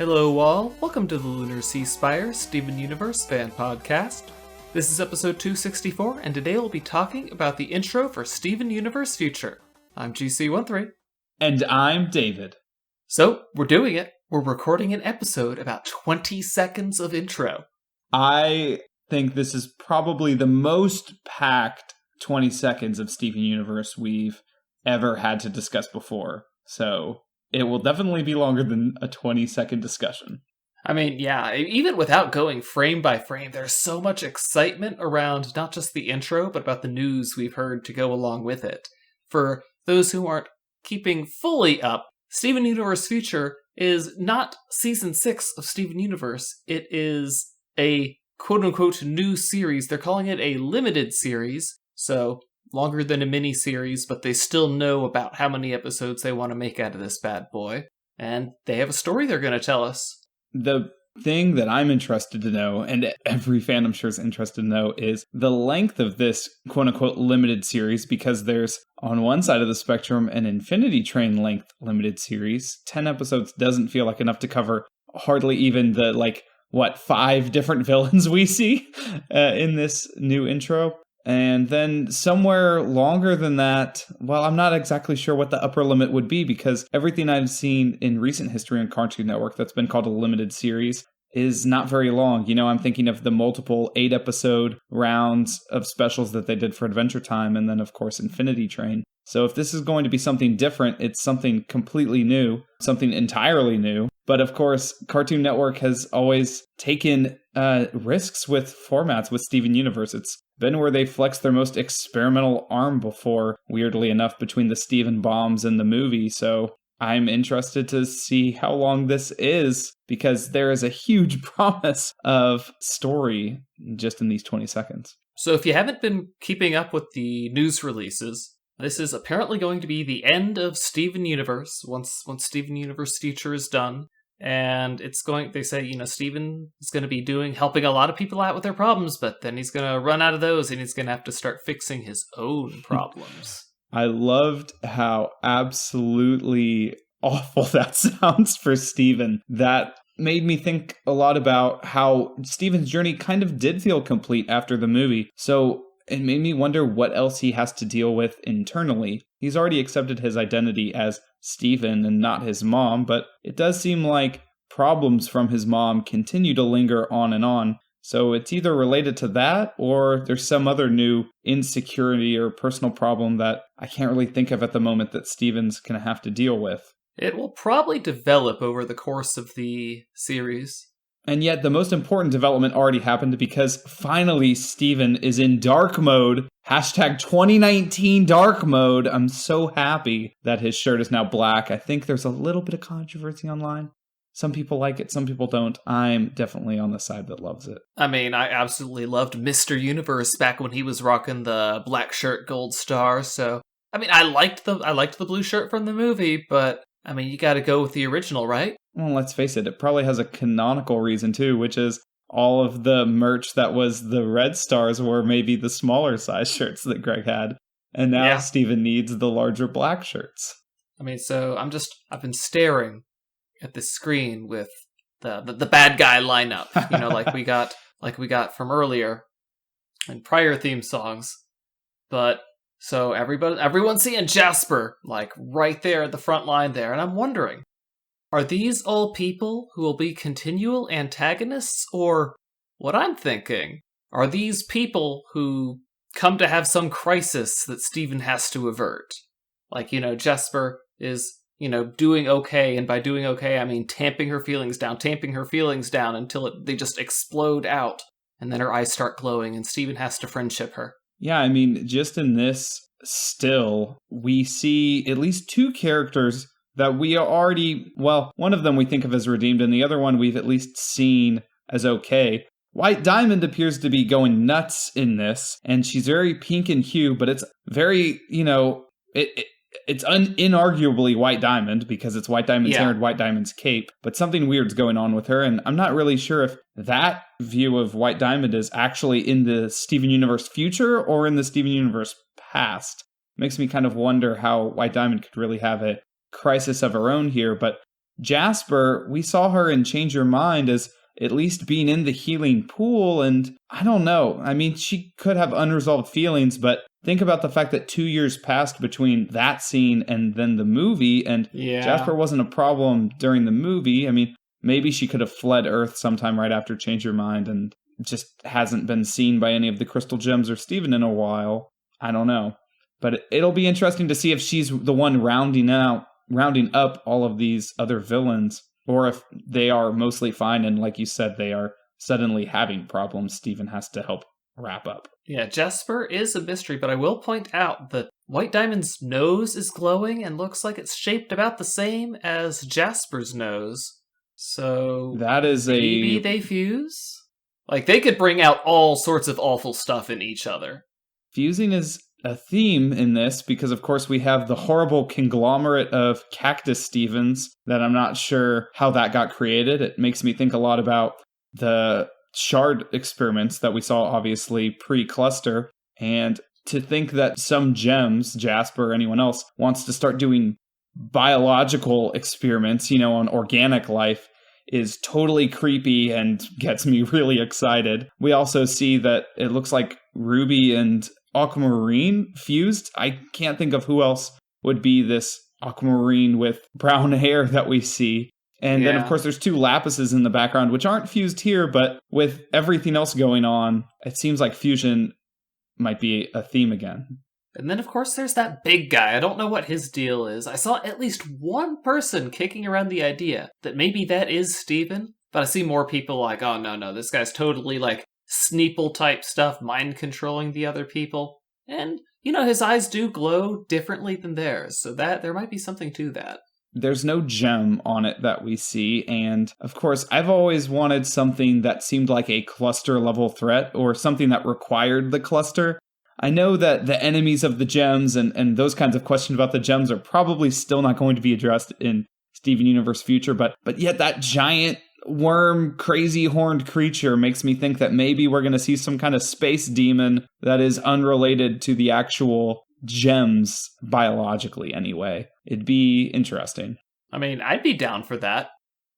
Hello all, welcome to the Lunar Sea Spire Steven Universe fan podcast. This is episode 264, and today we'll be talking about the intro for Steven Universe Future. I'm GC13. And I'm David. So, we're doing it. We're recording an episode about 20 seconds of intro. I think this is probably the most packed 20 seconds of Steven Universe we've ever had to discuss before. So it will definitely be longer than a 20-second discussion. I mean, yeah, even without going frame by frame, there's so much excitement around not just the intro, but about the news we've heard to go along with it. For those who aren't keeping fully up, Steven Universe Future is not Season 6 of Steven Universe. It is a quote-unquote new series. They're calling it a limited series, so longer than a mini-series, but they still know about how many episodes they want to make out of this bad boy. And they have a story they're going to tell us. The thing that I'm interested to know, and every fan I'm sure is interested to know, is the length of this quote-unquote limited series, because there's, on one side of the spectrum, an Infinity Train length limited series. 10 episodes doesn't feel like enough to cover hardly even the, 5 different villains we see in this new intro. And then somewhere longer than that, well, I'm not exactly sure what the upper limit would be, because everything I've seen in recent history on Cartoon Network that's been called a limited series is not very long. You know, I'm thinking of the multiple 8-episode rounds of specials that they did for Adventure Time, and then, of course, Infinity Train. So if this is going to be something different, it's something completely new, something entirely new. But of course, Cartoon Network has always taken risks with formats with Steven Universe. It's been where they flexed their most experimental arm before, weirdly enough, between the Steven bombs and the movie. So I'm interested to see how long this is, because there is a huge promise of story just in these 20 seconds. So if you haven't been keeping up with the news releases, this is apparently going to be the end of Steven Universe once Steven Universe Future is done. And they say, Steven is going to be helping a lot of people out with their problems, but then he's going to run out of those and he's going to have to start fixing his own problems. I loved how absolutely awful that sounds for Steven. That made me think a lot about how Steven's journey kind of did feel complete after the movie. So it made me wonder what else he has to deal with internally. He's already accepted his identity as Steven and not his mom, but it does seem like problems from his mom continue to linger on and on. So it's either related to that, or there's some other new insecurity or personal problem that I can't really think of at the moment that Steven's going to have to deal with. It will probably develop over the course of the series. And yet the most important development already happened, because finally Steven is in dark mode. Hashtag 2019 dark mode. I'm so happy that his shirt is now black. I think there's a little bit of controversy online. Some people like it, some people don't. I'm definitely on the side that loves it. I mean, I absolutely loved Mr. Universe back when he was rocking the black shirt, gold star. So, I mean, I liked the blue shirt from the movie, but I mean, you got to go with the original, right? Well, let's face it, it probably has a canonical reason too, which is all of the merch that was the red stars were maybe the smaller size shirts that Greg had. And now Steven needs the larger black shirts. I mean, so I've been staring at the screen with the bad guy lineup, like we got from earlier in prior theme songs. But so everyone's seeing Jasper like right there at the front line there, and I'm wondering, are these all people who will be continual antagonists, or what I'm thinking, are these people who come to have some crisis that Steven has to avert? Like, Jasper is, doing okay, and by doing okay, I mean tamping her feelings down until they just explode out, and then her eyes start glowing, and Steven has to friendship her. Yeah, I mean, just in this still, we see at least 2 characters that we already, well, one of them we think of as redeemed, and the other one we've at least seen as okay. White Diamond appears to be going nuts in this, and she's very pink in hue, but it's very, it's inarguably White Diamond, because it's White Diamond's hair and White Diamond's cape, but something weird's going on with her, and I'm not really sure if that view of White Diamond is actually in the Steven Universe future or in the Steven Universe past. Makes me kind of wonder how White Diamond could really have a crisis of her own here, but Jasper, we saw her in Change Your Mind as at least being in the healing pool, and I don't know. I mean, she could have unresolved feelings, but think about the fact that 2 years passed between that scene and then the movie, and Jasper wasn't a problem during the movie. I mean, maybe she could have fled Earth sometime right after Change Your Mind and just hasn't been seen by any of the Crystal Gems or Steven in a while. I don't know. But it'll be interesting to see if she's the one rounding up all of these other villains, or if they are mostly fine and, like you said, they are suddenly having problems Steven has to help wrap up. Yeah, Jasper is a mystery, but I will point out that White Diamond's nose is glowing and looks like it's shaped about the same as Jasper's nose. So that is maybe they fuse? Like, they could bring out all sorts of awful stuff in each other. Fusing is a theme in this because, of course, we have the horrible conglomerate of Cactus Stevens that I'm not sure how that got created. It makes me think a lot about the shard experiments that we saw, obviously, pre-cluster. And to think that some gems, Jasper or anyone else, wants to start doing biological experiments, on organic life is totally creepy and gets me really excited. We also see that it looks like Ruby and Aquamarine fused. I can't think of who else would be this Aquamarine with brown hair that we see. And then, of course, there's 2 Lapises in the background, which aren't fused here, but with everything else going on, it seems like fusion might be a theme again. And then, of course, there's that big guy. I don't know what his deal is. I saw at least one person kicking around the idea that maybe that is Steven, but I see more people like, oh, no, this guy's totally like Sneeple-type stuff, mind-controlling the other people. And, his eyes do glow differently than theirs, so that there might be something to that. There's no gem on it that we see, and of course, I've always wanted something that seemed like a cluster-level threat, or something that required the cluster. I know that the enemies of the gems and those kinds of questions about the gems are probably still not going to be addressed in Steven Universe Future, but yet that giant worm, crazy horned creature makes me think that maybe we're going to see some kind of space demon that is unrelated to the actual gems biologically anyway. It'd be interesting. I mean, I'd be down for that.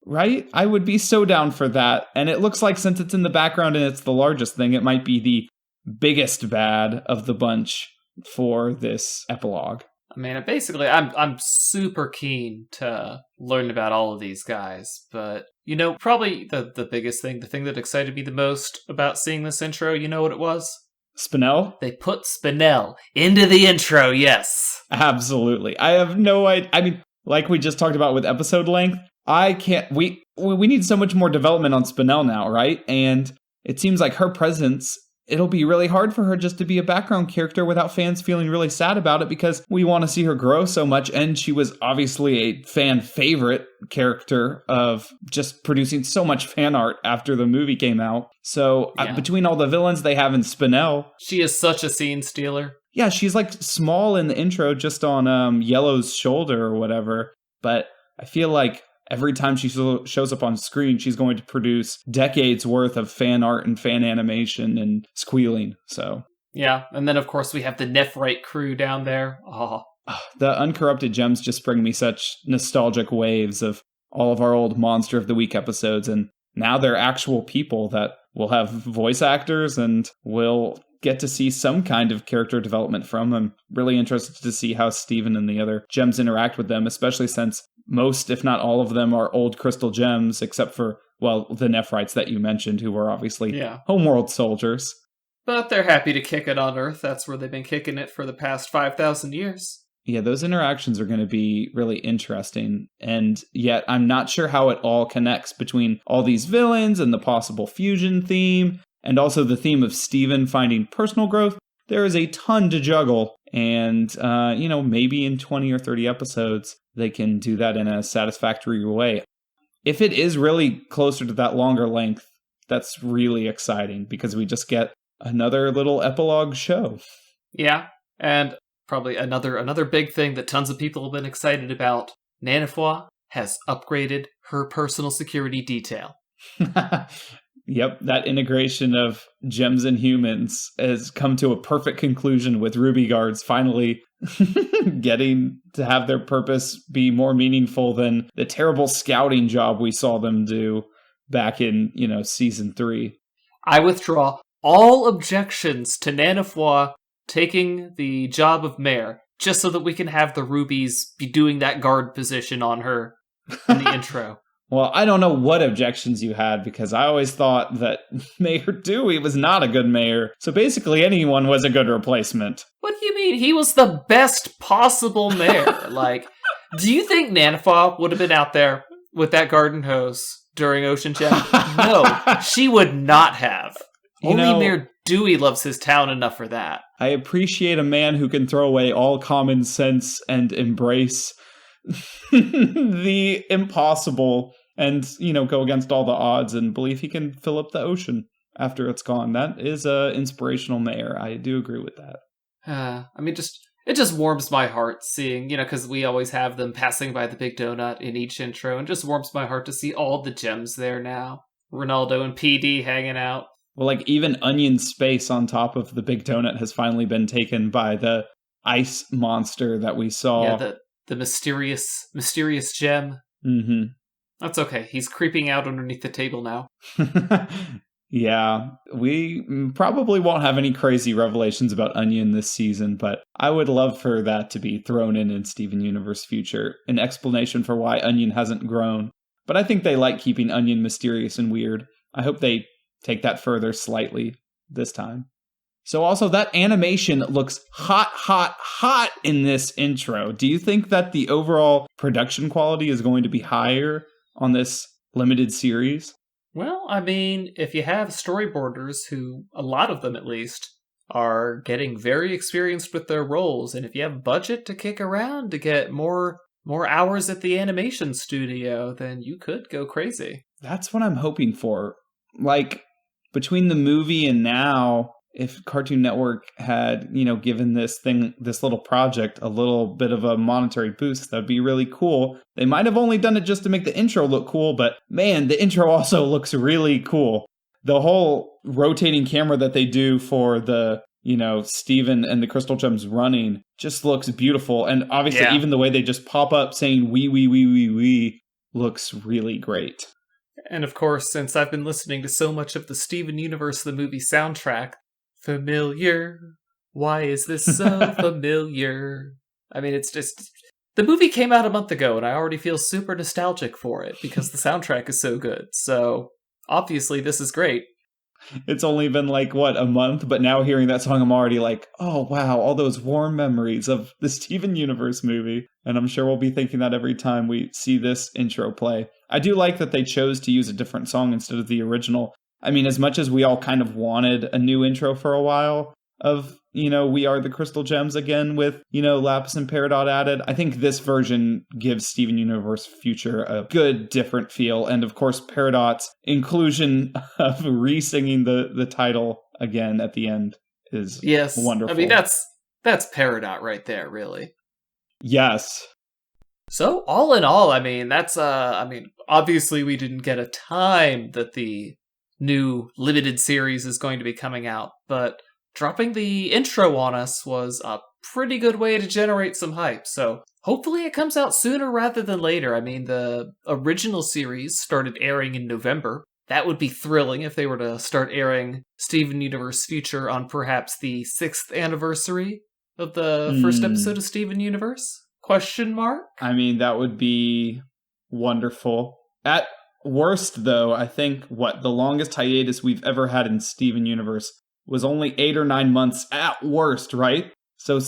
Right? I would be so down for that. And it looks like since it's in the background and it's the largest thing, it might be the biggest bad of the bunch for this epilogue. I mean, basically, I'm super keen to learn about all of these guys, but, probably the biggest thing, the thing that excited me the most about seeing this intro, you know what it was? Spinel? They put Spinel into the intro, yes. Absolutely. I have no idea. I mean, like we just talked about with episode length, we need so much more development on Spinel now, right? And it seems like her presence, it'll be really hard for her just to be a background character without fans feeling really sad about it because we want to see her grow so much. And she was obviously a fan favorite character of just producing so much fan art after the movie came out. So between all the villains they have in Spinel, she is such a scene stealer. Yeah, she's like small in the intro just on Yellow's shoulder or whatever. But I feel like every time she shows up on screen, she's going to produce decades worth of fan art and fan animation and squealing. So yeah, and then of course we have the Nephrite crew down there. Oh. The Uncorrupted Gems just bring me such nostalgic waves of all of our old Monster of the Week episodes, and now they're actual people that will have voice actors and will get to see some kind of character development from. I'm really interested to see how Steven and the other gems interact with them, especially since most, if not all of them, are old crystal gems, except for, well, the Nephrites that you mentioned, who were obviously homeworld soldiers. But they're happy to kick it on Earth. That's where they've been kicking it for the past 5,000 years. Yeah, those interactions are going to be really interesting. And yet, I'm not sure how it all connects between all these villains and the possible fusion theme, and also the theme of Steven finding personal growth. There is a ton to juggle. And, maybe in 20 or 30 episodes, they can do that in a satisfactory way. If it is really closer to that longer length, that's really exciting because we just get another little epilogue show. Yeah, and probably another big thing that tons of people have been excited about. Nanefua has upgraded her personal security detail. Yep, that integration of gems and humans has come to a perfect conclusion with Ruby Guards finally getting to have their purpose be more meaningful than the terrible scouting job we saw them do back in, season 3. I withdraw all objections to Nanefua taking the job of mayor, just so that we can have the rubies be doing that guard position on her in the intro. Well, I don't know what objections you had, because I always thought that Mayor Dewey was not a good mayor. So basically anyone was a good replacement. What do you mean? He was the best possible mayor. Do you think Nanefua would have been out there with that garden hose during Ocean Gem? No, she would not have. Only Mayor Dewey loves his town enough for that. I appreciate a man who can throw away all common sense and embrace the impossible and, go against all the odds and believe he can fill up the ocean after it's gone. That is an inspirational mayor. I do agree with that. It just warms my heart seeing, because we always have them passing by the Big Donut in each intro, and just warms my heart to see all the gems there now. Ronaldo and PD hanging out. Well, even Onion's space on top of the Big Donut has finally been taken by the ice monster that we saw. Yeah, the mysterious gem. Mm-hmm. That's okay. He's creeping out underneath the table now. Yeah, we probably won't have any crazy revelations about Onion this season, but I would love for that to be thrown in Steven Universe Future, an explanation for why Onion hasn't grown. But I think they like keeping Onion mysterious and weird. I hope they take that further slightly this time. So also, that animation looks hot in this intro. Do you think that the overall production quality is going to be higher on this limited series? Well, if you have storyboarders who, a lot of them at least, are getting very experienced with their roles, and if you have budget to kick around to get more hours at the animation studio, then you could go crazy. That's what I'm hoping for. Between the movie and now, if Cartoon Network had, given this little project a little bit of a monetary boost, that'd be really cool. They might have only done it just to make the intro look cool, but man, the intro also looks really cool. The whole rotating camera that they do for the, Steven and the Crystal Gems running just looks beautiful. And obviously, even the way they just pop up saying we looks really great. And of course, since I've been listening to so much of the Steven Universe the movie soundtrack, familiar. Why is this so familiar? It's just... The movie came out a month ago, and I already feel super nostalgic for it, because the soundtrack is so good. So, obviously, this is great. It's only been, a month, but now hearing that song, I'm already oh, wow, all those warm memories of the Steven Universe movie. And I'm sure we'll be thinking that every time we see this intro play. I do like that they chose to use a different song instead of the original. As much as we all kind of wanted a new intro for a while of, We Are the Crystal Gems again with, Lapis and Peridot added, I think this version gives Steven Universe Future a good, different feel. And of course, Peridot's inclusion of re-singing the title again at the end is wonderful. That's Peridot right there, really. Yes. So, all in all, that's, obviously we didn't get a time that the new limited series is going to be coming out, but dropping the intro on us was a pretty good way to generate some hype, so hopefully it comes out sooner rather than later. The original series started airing in November. That would be thrilling if they were to start airing Steven Universe Future on perhaps the 6th anniversary of the first episode of Steven Universe? ? That would be wonderful. At worst, though, I think the longest hiatus we've ever had in Steven Universe was only 8 or 9 months at worst, right? So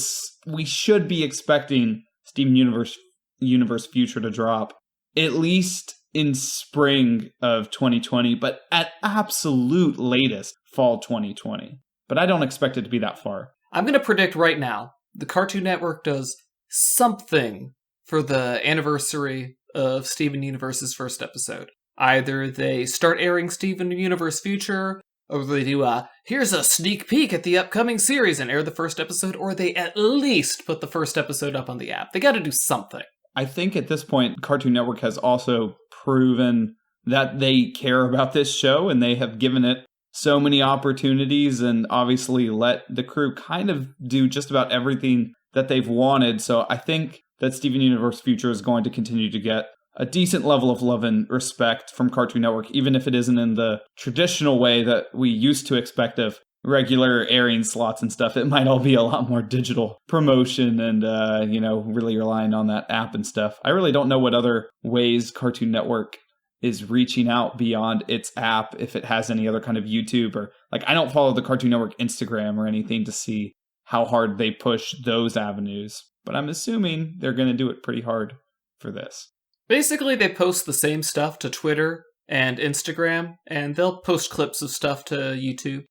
we should be expecting Steven Universe Future to drop at least in spring of 2020, but at absolute latest fall 2020. But I don't expect it to be that far. I'm going to predict right now, the Cartoon Network does something for the anniversary of Steven Universe's first episode. Either they start airing Steven Universe Future, or they do here's a sneak peek at the upcoming series and air the first episode, or they at least put the first episode up on the app. They gotta do something. I think at this point, Cartoon Network has also proven that they care about this show, and they have given it so many opportunities and obviously let the crew kind of do just about everything that they've wanted. So I think that Steven Universe Future is going to continue to get a decent level of love and respect from Cartoon Network, even if it isn't in the traditional way that we used to expect of regular airing slots and stuff. It might all be a lot more digital promotion and, really relying on that app and stuff. I really don't know what other ways Cartoon Network is reaching out beyond its app, if it has any other kind of YouTube or I don't follow the Cartoon Network Instagram or anything to see how hard they push those avenues, but I'm assuming they're going to do it pretty hard for this. Basically, they post the same stuff to Twitter and Instagram, and they'll post clips of stuff to YouTube.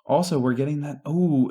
Also, we're getting that,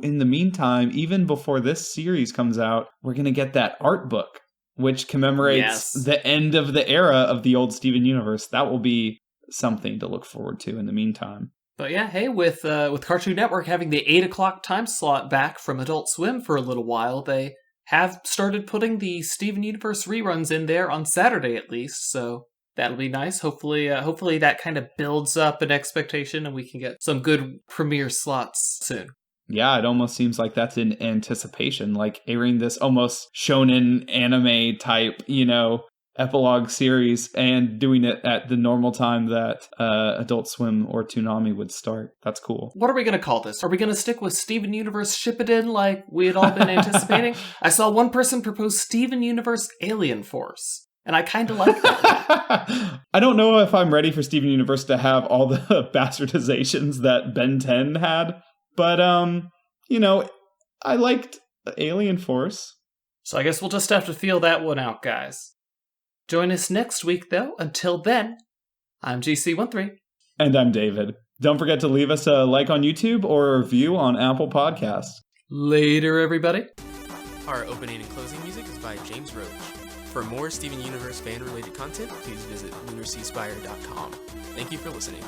in the meantime, even before this series comes out, we're going to get that art book, which commemorates the end of the era of the old Steven Universe. That will be something to look forward to in the meantime. But yeah, hey, with Cartoon Network having the 8 o'clock time slot back from Adult Swim for a little while, they have started putting the Steven Universe reruns in there on Saturday at least, so that'll be nice. Hopefully that kind of builds up an expectation and we can get some good premiere slots soon. Yeah, it almost seems like that's in anticipation, like airing this almost shonen anime type, epilogue series and doing it at the normal time that Adult Swim or Toonami would start. That's cool. What are we going to call this? Are we going to stick with Steven Universe Ship It In like we had all been anticipating? I saw one person propose Steven Universe Alien Force, and I kind of like that. I don't know if I'm ready for Steven Universe to have all the bastardizations that Ben 10 had, but, I liked Alien Force. So I guess we'll just have to feel that one out, guys. Join us next week, though. Until then, I'm GC13. And I'm David. Don't forget to leave us a like on YouTube or a review on Apple Podcasts. Later, everybody. Our opening and closing music is by James Roach. For more Steven Universe fan-related content, please visit lunarseaspire.com. Thank you for listening.